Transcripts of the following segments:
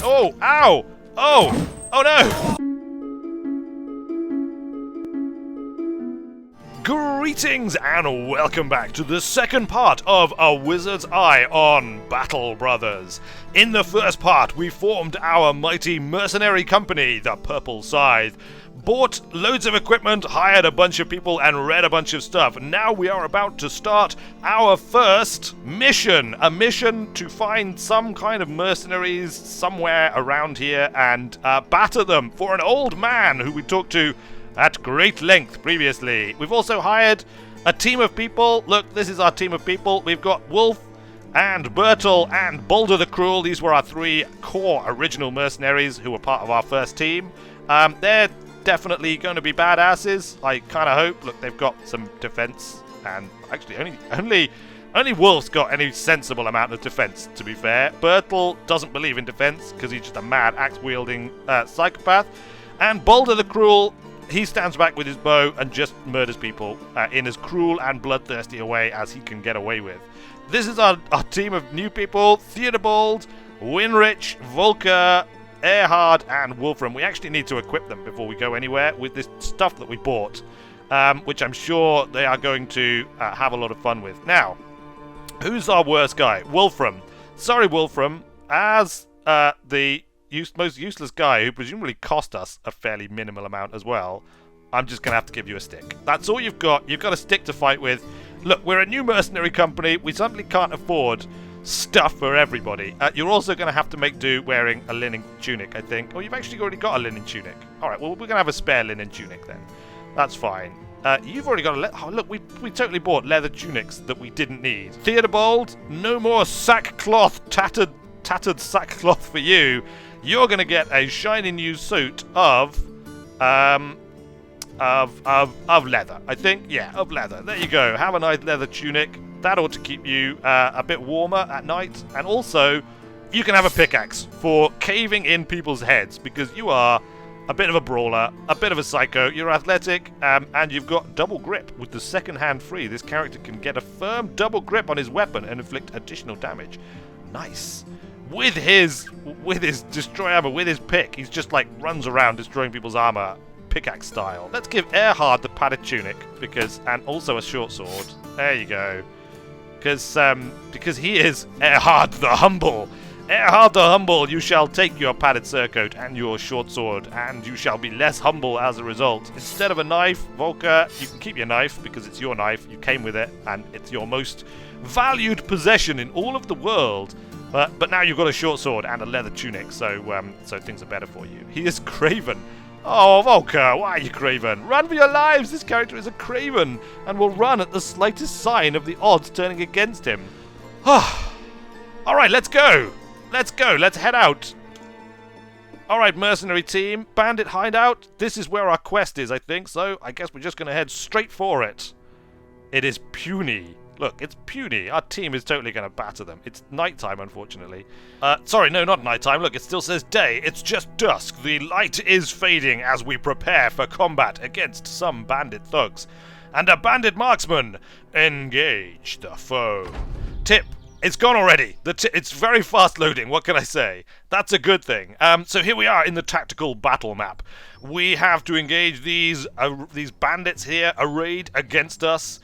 Oh, ow! Oh! Oh no! Greetings and welcome back to the second part of A Wizard's Eye on Battle Brothers. In the first part, we formed our mighty mercenary company, the Purple Scythe, bought loads of equipment, hired a bunch of people, and read a bunch of stuff. Now we are about to start our first mission, a mission to find some kind of mercenaries somewhere around here and batter them for an old man who we talked to at great length previously. We've also hired a team of people. Look, this is our team of people. We've got Wolf and Bertel and Boulder the Cruel. These were our three core original mercenaries who were part of our first team. They're definitely going to be badasses, I kind of hope. Look, they've got some defense, and actually only Wolf's got any sensible amount of defense, to be fair. Bertel doesn't believe in defense because he's just a mad axe-wielding psychopath. And Boulder the Cruel, he stands back with his bow and just murders people in as cruel and bloodthirsty a way as he can get away with. This is our team of new people: Theodebald, Winrich, Volker, Erhard, and Wolfram. We actually need to equip them before we go anywhere with this stuff that we bought, which I'm sure they are going to have a lot of fun with. Now, who's our worst guy? Wolfram. Sorry, Wolfram. As the most useless guy who presumably cost us a fairly minimal amount as well, I'm just going to have to give you a stick. That's all you've got. You've got a stick to fight with. Look, we're a new mercenary company. We simply can't afford stuff for everybody. You're also going to have to make do wearing a linen tunic, I think. Oh, you've actually already got a linen tunic. Alright, well, we're going to have a spare linen tunic then. That's fine. You've already got a... Oh, look, we totally bought leather tunics that we didn't need. Theodebald, no more sackcloth, tattered sackcloth for you. You're going to get a shiny new suit of leather, I think. Yeah, of leather. There you go. Have a nice leather tunic. That ought to keep you a bit warmer at night. And also, you can have a pickaxe for caving in people's heads, because you are a bit of a brawler, a bit of a psycho. You're athletic, and you've got double grip. With the second hand free, this character can get a firm double grip on his weapon and inflict additional damage. Nice. With his destroy armor, with his pick, he's just like runs around destroying people's armor, pickaxe style. Let's give Erhard the padded tunic, and also a short sword. There you go. Because he is Erhard the Humble. Erhard the Humble, you shall take your padded surcoat and your short sword, and you shall be less humble as a result. Instead of a knife, Volker, you can keep your knife because it's your knife. You came with it, and it's your most valued possession in all of the world. But now you've got a short sword and a leather tunic, so things are better for you. He is Craven. Oh, Volker, why are you Craven? Run for your lives! This character is a Craven and will run at the slightest sign of the odds turning against him. Alright, let's go! Let's go, let's head out. Alright, mercenary team, bandit hideout. This is where our quest is, I think, so I guess we're just going to head straight for it. It is puny. Look, it's puny. Our team is totally going to batter them. It's nighttime, unfortunately. Sorry, no, not nighttime. Look, it still says day. It's just dusk. The light is fading as we prepare for combat against some bandit thugs. And a bandit marksman. Engage the foe. Tip. It's gone already. It's very fast loading. What can I say? That's a good thing. So here we are in the tactical battle map. We have to engage these bandits here arrayed against us.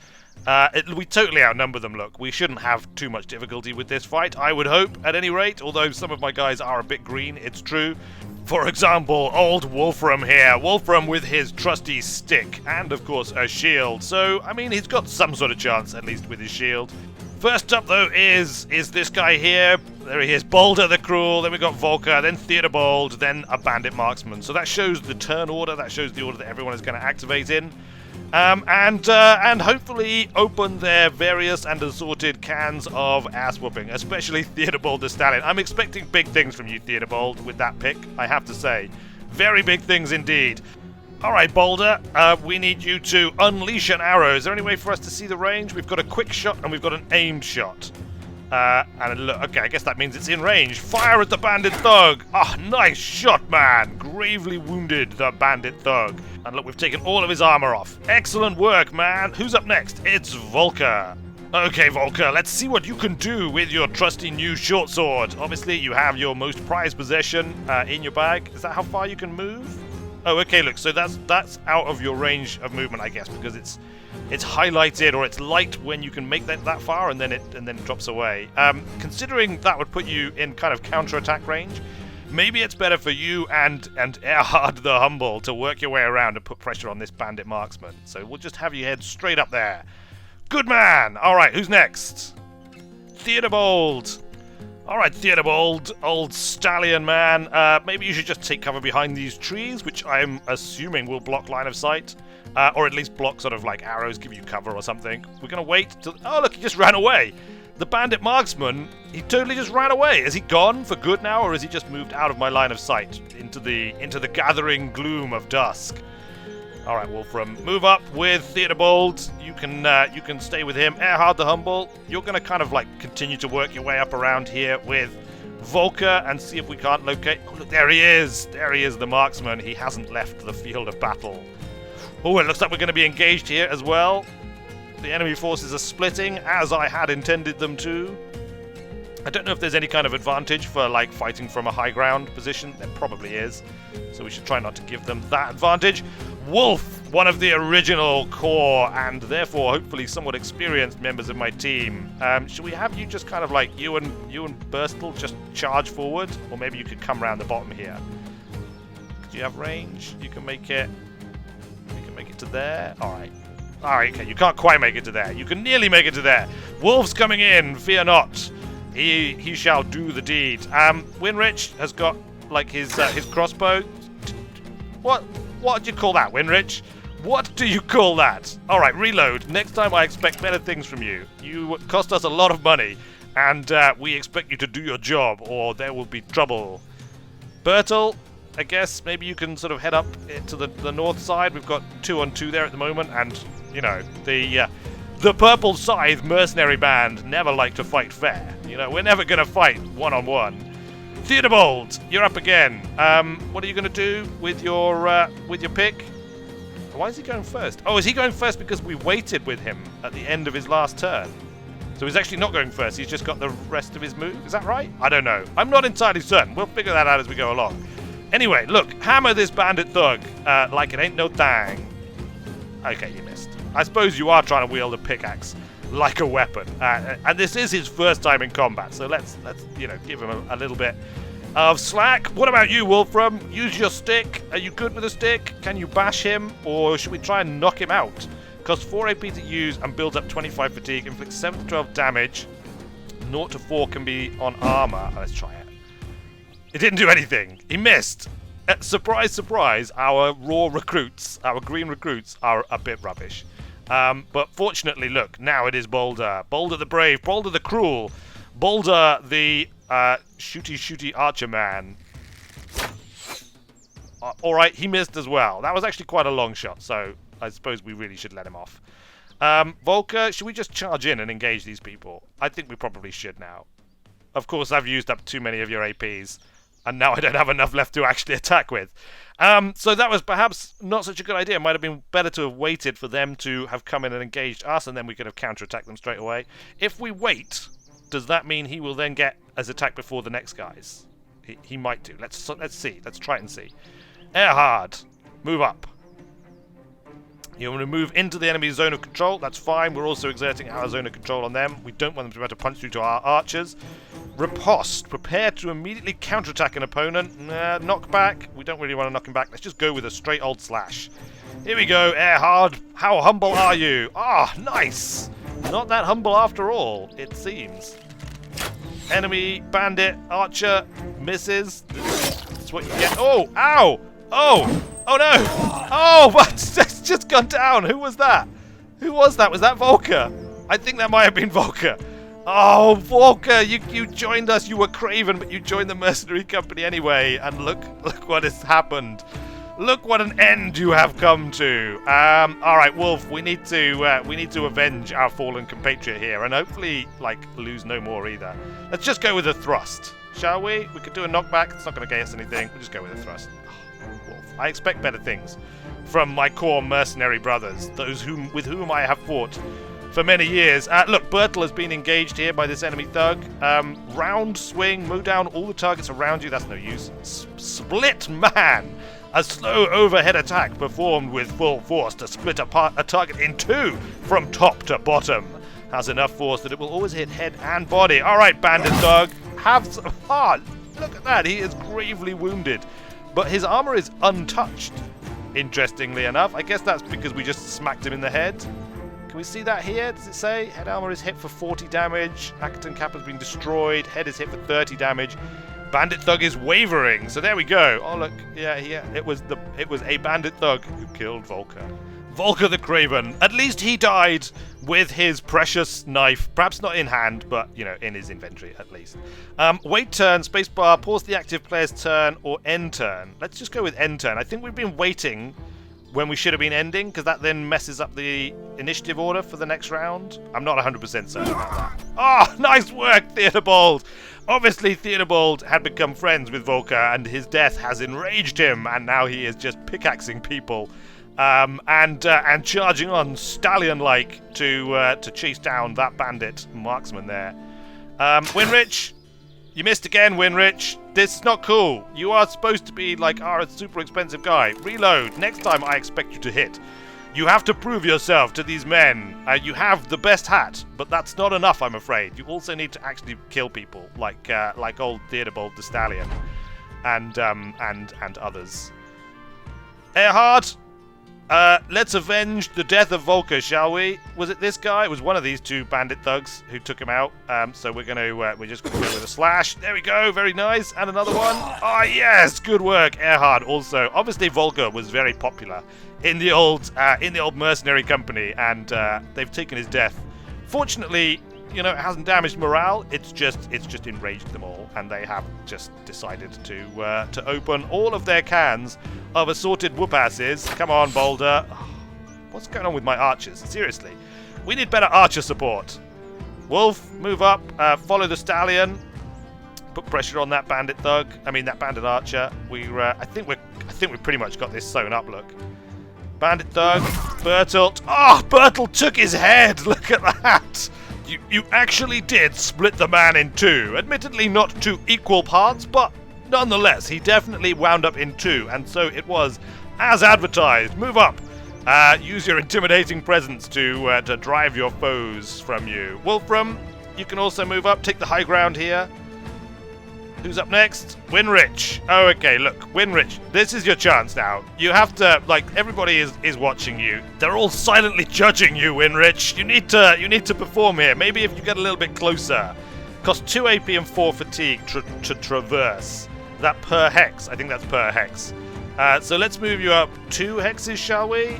We totally outnumber them, look. We shouldn't have too much difficulty with this fight, I would hope, at any rate, although some of my guys are a bit green, it's true. For example, old Wolfram here. Wolfram with his trusty stick, and of course a shield. So, I mean, he's got some sort of chance, at least with his shield. First up, though, is this guy here. There he is, Boulder the Cruel, then we got Volker, then Theodebald, then a bandit marksman. So that shows the turn order, that shows the order that everyone is going to activate in. And hopefully open their various and assorted cans of ass-whooping, especially Theodebald the Stallion. I'm expecting big things from you, Theodebald, with that pick, I have to say. Very big things indeed. Alright, Boulder, we need you to unleash an arrow. Is there any way for us to see the range? We've got a quick shot and we've got an aimed shot. And look, okay, I guess that means it's in range. Fire at the bandit thug! Ah, nice shot, man! Gravely wounded the bandit thug. And look, we've taken all of his armor off. Excellent work, man! Who's up next? It's Volker. Okay, Volker, let's see what you can do with your trusty new short sword. Obviously, you have your most prized possession in your bag. Is that how far you can move? Oh, okay, look, so that's out of your range of movement, I guess, because it's highlighted or it's light when you can make that far, and then it drops away. Considering that would put you in kind of counter-attack range, maybe it's better for you and Erhard the Humble to work your way around and put pressure on this bandit marksman. So we'll just have you head straight up there. Good man! Alright, who's next? Theodobald! Alright, Theodobald, old stallion man. Maybe you should just take cover behind these trees, which I'm assuming will block line of sight. Or at least block sort of like arrows, give you cover or something. We're going to wait till... Oh, look, he just ran away! The bandit marksman, he totally just ran away. Is he gone for good now, or has he just moved out of my line of sight into the gathering gloom of dusk? All right, Wolfram, move up with Theodobald. You can stay with him. Erhard the Humble, you're going to kind of like continue to work your way up around here with Volker and see if we can't locate... Oh, look, there he is. There he is, the marksman. He hasn't left the field of battle. Oh, it looks like we're going to be engaged here as well. The enemy forces are splitting, as I had intended them to. I don't know if there's any kind of advantage for, like, fighting from a high ground position. There probably is. So we should try not to give them that advantage. Wolf, one of the original core, and therefore hopefully somewhat experienced members of my team. Should we have you just kind of like, you and Burstle just charge forward? Or maybe you could come around the bottom here. Do you have range? You can make it... You can make it to there. Alright. Alright, okay, you can't quite make it to there. You can nearly make it to there. Wolf's coming in, fear not. He shall do the deed. Winrich has got like his crossbow. What do you call that, Winrich? What do you call that? Alright, reload. Next time I expect better things from you. You cost us a lot of money, and we expect you to do your job, or there will be trouble. Bertel, I guess maybe you can sort of head up to the north side. We've got 2 on 2 there at the moment, and, you know, the Purple Scythe Mercenary Band never like to fight fair. You know, we're never going to fight one-on-one. Theodobald, you're up again. What are you going to do with your pick? Why is he going first? Oh, is he going first because we waited with him at the end of his last turn? So he's actually not going first. He's just got the rest of his move. Is that right? I don't know. I'm not entirely certain. We'll figure that out as we go along. Anyway, look. Hammer this bandit thug like it ain't no thing. Okay, you missed. I suppose you are trying to wield a pickaxe like a weapon, and this is his first time in combat, so let's you know, give him a little bit of slack. What about you, Wolfram? Use your stick. Are you good with a stick? Can you bash him, or should we try and knock him out? Costs 4 AP to use and builds up 25 fatigue, inflicts 7 to 12 damage. 0 to 4 can be on armor. Let's try it. It didn't do anything. He missed. Surprise, surprise, our raw recruits, our green recruits, are a bit rubbish. But fortunately, look, now it is Boulder. Boulder the brave, Boulder the cruel, Boulder the shooty archer man. Alright, he missed as well. That was actually quite a long shot, so I suppose we really should let him off. Volker, should we just charge in and engage these people? I think we probably should now. Of course, I've used up too many of your APs, and now I don't have enough left to actually attack with. So that was perhaps not such a good idea. It might have been better to have waited for them to have come in and engaged us, and then we could have counterattacked them straight away. If we wait, does that mean he will then get as attacked before the next guys? He might do. Let's see. Let's try it and see. Erhard, move up. You want to move into the enemy's zone of control. That's fine. We're also exerting our zone of control on them. We don't want them to be able to punch through to our archers. Riposte. Prepare to immediately counterattack an opponent. Knock back. We don't really want to knock him back. Let's just go with a straight old slash. Here we go, Erhard. How humble are you? Ah, nice. Not that humble after all, it seems. Enemy, bandit, archer, misses. That's what you get. Oh, ow. Oh, oh no. Oh, what? It's just gone down. Who was that? Who was that? Was that Volker? I think that might have been Volker. Oh, Volker, you joined us. You were craven, but you joined the mercenary company anyway. And look what has happened. Look what an end you have come to. All right, Wolf, we need to avenge our fallen compatriot here, and hopefully, like, lose no more either. Let's just go with a thrust, shall we? We could do a knockback. It's not going to get us anything. We'll just go with a thrust. Oh, Wolf, I expect better things from my core mercenary brothers, those with whom I have fought for many years. Look, Bertel has been engaged here by this enemy thug. Round swing, mow down all the targets around you. That's no use. Split man. A slow overhead attack performed with full force to split a target in two from top to bottom. Has enough force that it will always hit head and body. All right, bandit thug, have some heart. Look at that. He is gravely wounded, but his armor is untouched. Interestingly enough, I guess that's because we just smacked him in the head. Can we see that here? Does it say head armor is hit for 40 damage? Acton cap has been destroyed. Head is hit for 30 damage. Bandit thug is wavering. So there we go. Oh look, yeah. It was a bandit thug who killed Volker. Volker the Craven. At least he died with his precious knife. Perhaps not in hand, but, you know, in his inventory at least. Wait turn, spacebar, pause the active player's turn, or end turn. Let's just go with end turn. I think we've been waiting when we should have been ending, because that then messes up the initiative order for the next round. I'm not 100% certain about that. Oh, nice work, Theodobald! Obviously, Theodobald had become friends with Volker, and his death has enraged him, and now he is just pickaxing people. And charging on stallion-like to chase down that bandit marksman there. Winrich, you missed again, Winrich. This is not cool. You are supposed to be like our super expensive guy. Reload. Next time I expect you to hit. You have to prove yourself to these men. You have the best hat, but that's not enough, I'm afraid. You also need to actually kill people, like old Theodobald the Stallion, and others. Erhard. Let's avenge the death of Volker, shall we? Was it this guy? It was one of these two bandit thugs who took him out. So we're just gonna go with a slash. There we go, very nice. And another one. Ah, yes, good work, Erhard. Also, obviously Volker was very popular in the old mercenary company, and they've taken his death. Fortunately, you know, it hasn't damaged morale. It's just enraged them all, and they have just decided to open all of their cans of assorted whoop-asses. Come on, Boulder. Oh, what's going on with my archers? Seriously. We need better archer support. Wolf, move up. Follow the stallion. Put pressure on that bandit thug. I mean, that bandit archer. I think we pretty much got this sewn up, look. Bandit thug. Bertolt. Oh, Bertolt took his head. Look at that. You actually did split the man in two. Admittedly not two equal parts, but nonetheless, he definitely wound up in two, and so it was as advertised. Move up. Use your intimidating presence to drive your foes from you. Wolfram, you can also move up. Take the high ground here. Who's up next? Winrich. Oh, okay, look, Winrich, this is your chance now. You have to, like, everybody is watching you. They're all silently judging you, Winrich. You need to perform here. Maybe if you get a little bit closer. Cost 2 AP and 4 fatigue to traverse. That per hex. I think that's per hex. So let's move you up 2 hexes, shall we?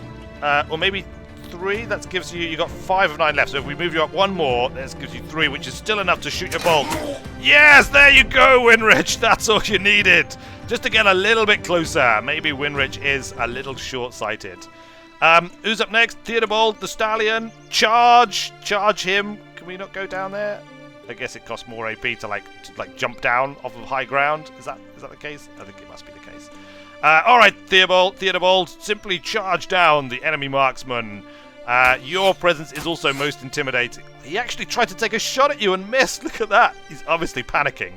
Or maybe 3. That gives you got 5 of 9 left. So if we move you up 1 more, that gives you 3, which is still enough to shoot your bolt. Yes, there you go, Winrich. That's all you needed. Just to get a little bit closer. Maybe Winrich is a little short-sighted. Who's up next? Theodobald, the Stallion. Charge him. Can we not go down there? I guess it costs more AP to like jump down off of high ground. Is that the case? I think it must be the case. All right, Theodobald, simply charge down the enemy marksman. Your presence is also most intimidating. He actually tried to take a shot at you and missed. Look at that. He's obviously panicking.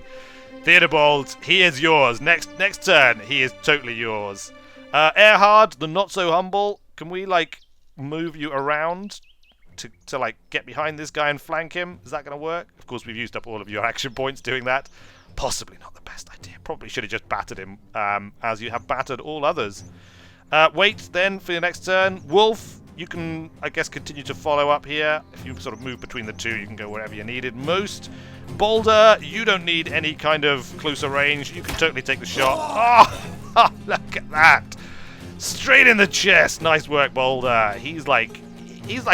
Theodobald, he is yours. Next turn, he is totally yours. Erhard, the not so humble. Can we like move you around to like get behind this guy and flank him? Is that going to work? Of course, we've used up all of your action points doing that. Possibly not the best idea. Probably should have just battered him, as you have battered all others. Wait then for your next turn. Wolf, you can, I guess, continue to follow up here. If you sort of move between the two, you can go wherever you needed most. Boulder, you don't need any kind of closer range. You can totally take the shot. Oh, look at that. Straight in the chest. Nice work, Boulder. He's like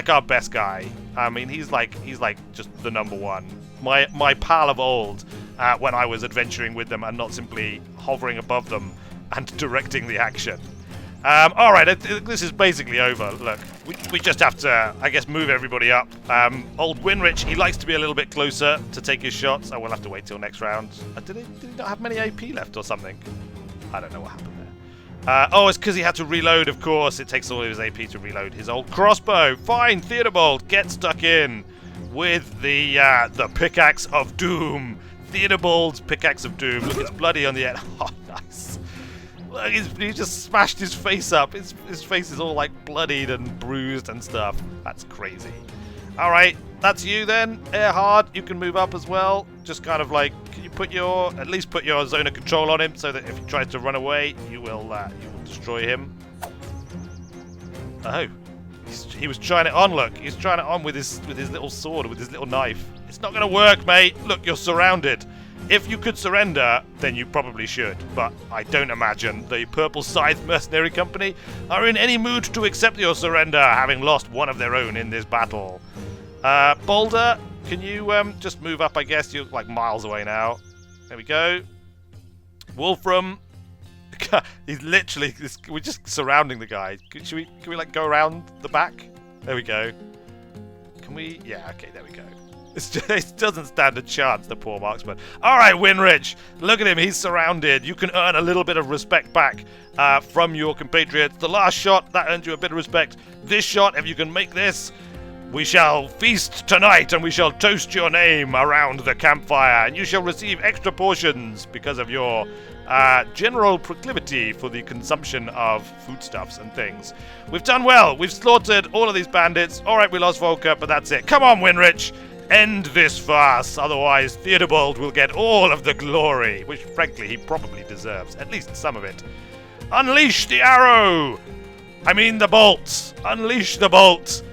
our best guy. I mean, he's like just the number one. My pal of old, when I was adventuring with them and not simply hovering above them and directing the action. All right, this is basically over. Look, we just have to, I guess, move everybody up. Old Winrich, he likes to be a little bit closer to take his shots. I will have to wait till next round. Did he not have many AP left or something? I don't know what happened Oh, it's because he had to reload, of course. It takes all of his AP to reload his old crossbow. Fine, Theodobald, get stuck in with the pickaxe of doom. Theodobald's pickaxe of doom. Look, it's bloody on the end. Oh, nice. Look, he just smashed his face up. His face is all like bloodied and bruised and stuff. That's crazy. Alright, that's you then. Earhard, you can move up as well. Just kind of like, can you at least put your zone of control on him so that if he tries to run away, you will destroy him. Oh. He was trying it on, look. He's trying it on with his little sword, with his little knife. It's not going to work, mate. Look, you're surrounded. If you could surrender, then you probably should. But I don't imagine the Purple Scythe Mercenary Company are in any mood to accept your surrender, having lost one of their own in this battle. Boulder, can you just move up, I guess? You're like miles away now. There we go. Wolfram. He's literally... We're just surrounding the guy. Can we like go around the back? There we go. Can we... Yeah, okay, there we go. It doesn't stand a chance, the poor marksman. Alright, Winrich. Look at him. He's surrounded. You can earn a little bit of respect back from your compatriots. The last shot, that earned you a bit of respect. This shot, if you can make this, we shall feast tonight and we shall toast your name around the campfire. And you shall receive extra portions because of your general proclivity for the consumption of foodstuffs and things. We've done well. We've slaughtered all of these bandits. Alright, we lost Volker, but that's it. Come on, Winrich. End this farce, otherwise Theodobald will get all of the glory, which frankly he probably deserves, at least some of it. Unleash the arrow! I mean the bolt! Unleash the bolt!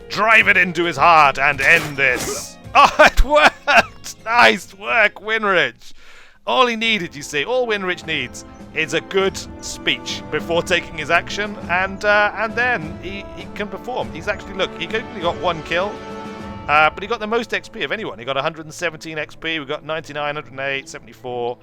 Drive it into his heart and end this! Oh, it worked! Nice work, Winrich! All he needed, you see, all Winrich needs is a good speech before taking his action, and then he can perform. He's actually, look, he only got one kill. But he got the most XP of anyone. He got 117 XP, we got 99, 108, 74.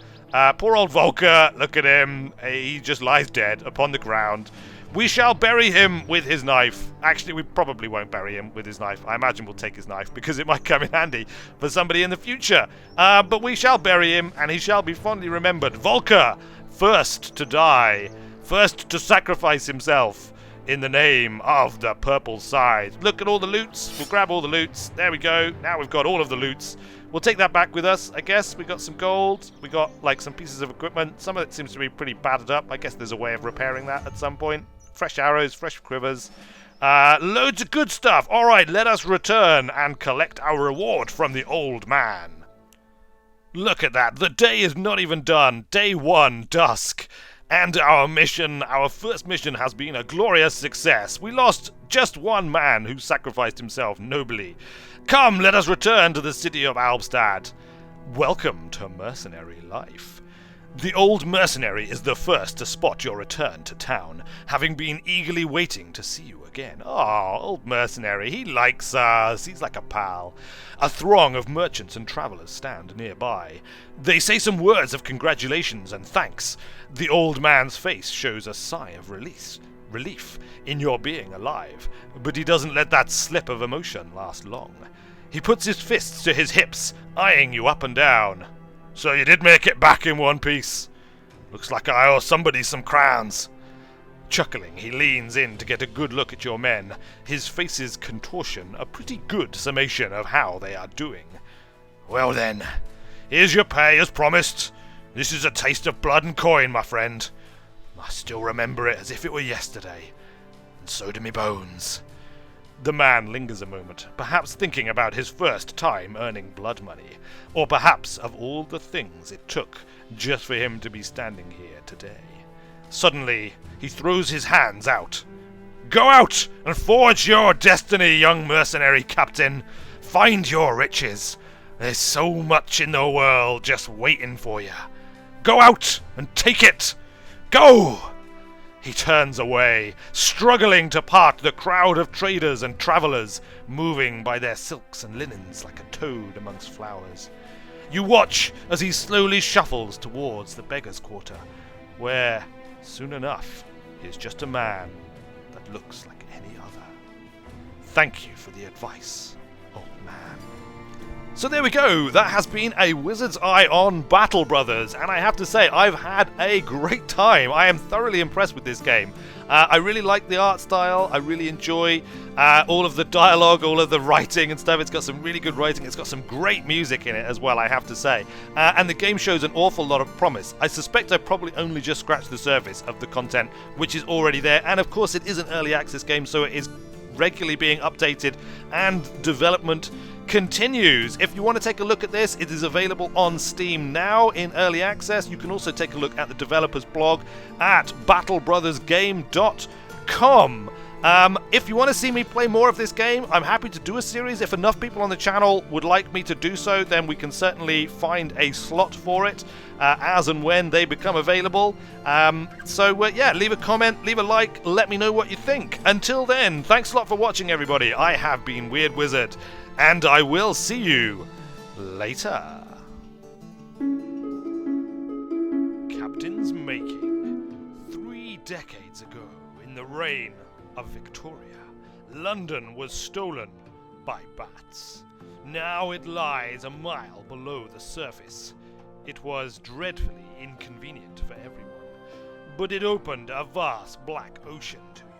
Poor old Volker, look at him. He just lies dead upon the ground. We shall bury him with his knife. Actually, we probably won't bury him with his knife. I imagine we'll take his knife because it might come in handy for somebody in the future. But we shall bury him and he shall be fondly remembered. Volker, first to die, first to sacrifice himself. In the name of the Purple Scythe. Look at all the loots. We'll grab all the loots. There we go. Now we've got all of the loots. We'll take that back with us, I guess. We got some gold. We got, like, some pieces of equipment. Some of it seems to be pretty battered up. I guess there's a way of repairing that at some point. Fresh arrows, fresh quivers. Loads of good stuff. All right, let us return and collect our reward from the old man. Look at that. The day is not even done. Day 1, dusk. And our first mission has been a glorious success. We lost just one man who sacrificed himself nobly. Come, let us return to the city of Albstad. Welcome to mercenary life. The old mercenary is the first to spot your return to town, having been eagerly waiting to see you again. Ah, old mercenary, he likes us. He's like a pal. A throng of merchants and travelers stand nearby. They say some words of congratulations and thanks. The old man's face shows a sigh of relief in your being alive, but he doesn't let that slip of emotion last long. He puts his fists to his hips, eyeing you up and down. So you did make it back in one piece. Looks like I owe somebody some crowns. Chuckling, he leans in to get a good look at your men, his face's contortion a pretty good summation of how they are doing. Well then, here's your pay as promised. This is a taste of blood and coin, my friend. I still remember it as if it were yesterday, and so do me bones. The man lingers a moment, perhaps thinking about his first time earning blood money, or perhaps of all the things it took just for him to be standing here today. Suddenly, he throws his hands out. Go out and forge your destiny, young mercenary captain. Find your riches. There's so much in the world just waiting for you. Go out and take it. Go! He turns away, struggling to part the crowd of traders and travelers, moving by their silks and linens like a toad amongst flowers. You watch as he slowly shuffles towards the beggar's quarter, where, soon enough, he is just a man that looks like any other. Thank you for the advice, old man. So there we go, that has been a Wizard's Eye on Battle Brothers, and I have to say, I've had a great time. I am thoroughly impressed with this game. I really like the art style, I really enjoy all of the dialogue, all of the writing and stuff. It's got some really good writing, it's got some great music in it as well, I have to say. And the game shows an awful lot of promise. I suspect I've probably only just scratched the surface of the content which is already there, and of course it is an early access game, so it is regularly being updated and development continues. If you want to take a look at this, it is available on Steam now in early access. You can also take a look at the developer's blog at battlebrothersgame.com. If you want to see me play more of this game, I'm happy to do a series. If enough people on the channel would like me to do so, then we can certainly find a slot for it as and when they become available. Yeah, leave a comment, leave a like, let me know what you think. Until then, thanks a lot for watching, everybody. I have been Weird Wizard, and I will see you later. Captain's Making. 3 decades ago, in the reign of Victoria, London was stolen by bats. Now it lies a mile below the surface. It was dreadfully inconvenient for everyone, but it opened a vast black ocean to you.